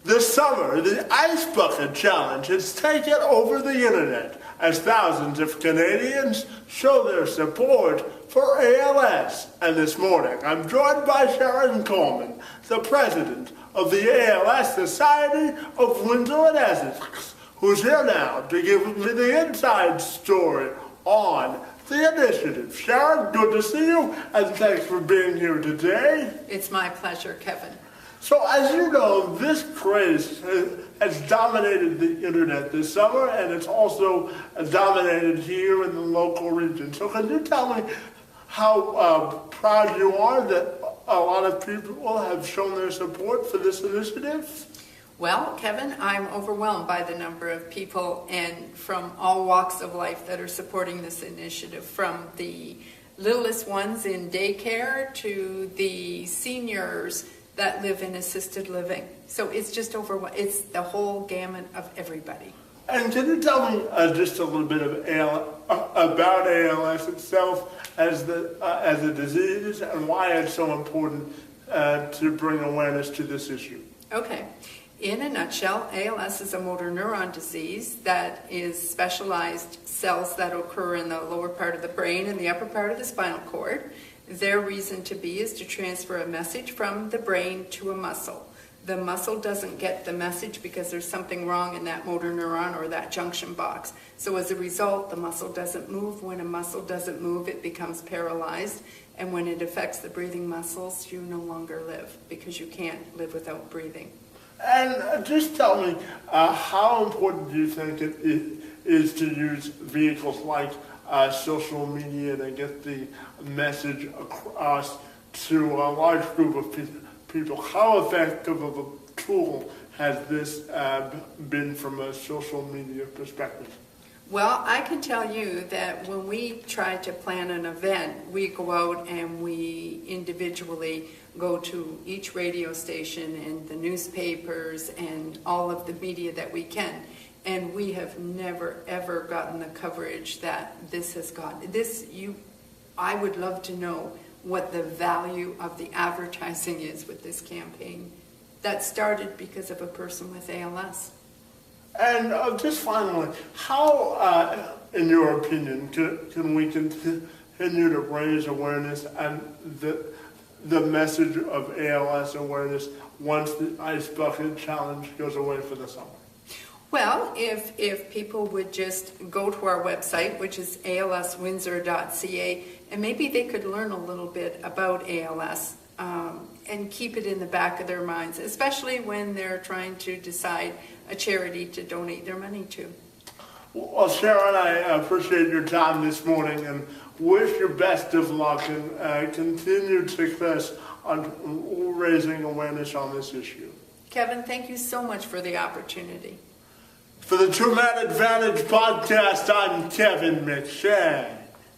This summer, the Ice Bucket Challenge has taken over the internet as thousands of Canadians show their support for ALS. And this morning, I'm joined by Sharon Coleman, the president of the ALS Society of Windsor and Essex, who's here now to give me the inside story on the initiative. Sharon, good to see you, and thanks for being here today. It's my pleasure, Kevin. So as you know, this craze has dominated the internet this summer, and it's also dominated here in the local region. So can you tell me how proud you are that a lot of people have shown their support for this initiative? Well, Kevin, I'm overwhelmed by the number of people and from all walks of life that are supporting this initiative, from the littlest ones in daycare to the seniors that live in assisted living. So it's just it's the whole gamut of everybody. And can you tell me just a little bit about ALS itself as a disease and why it's so important to bring awareness to this issue? Okay. In a nutshell, ALS is a motor neuron disease that is specialized cells that occur in the lower part of the brain and the upper part of the spinal cord. Their reason to be is to transfer a message from the brain to a muscle. The muscle doesn't get the message because there's something wrong in that motor neuron or that junction box. So as a result, the muscle doesn't move. When a muscle doesn't move, it becomes paralyzed. And when it affects the breathing muscles, you no longer live because you can't live without breathing. And just tell me, how important do you think it is to use vehicles like social media to get the message across to a large group of people? How effective of a tool has this been from a social media perspective? Well, I can tell you that when we try to plan an event, we go out and we individually go to each radio station and the newspapers and all of the media that we can. And we have never, ever gotten the coverage that this has gotten. I would love to know what the value of the advertising is with this campaign. That started because of a person with ALS. And just finally, how, in your opinion, can we continue to raise awareness and the message of ALS awareness once the Ice Bucket Challenge goes away for the summer? Well, if people would just go to our website, which is alswindsor.ca, and maybe they could learn a little bit about ALS and keep it in the back of their minds, especially when they're trying to decide a charity to donate their money to. Well, Sharon, I appreciate your time this morning and wish you best of luck and continued success on raising awareness on this issue. Kevin, thank you so much for the opportunity. For the True Man Advantage podcast, I'm Kevin McShan.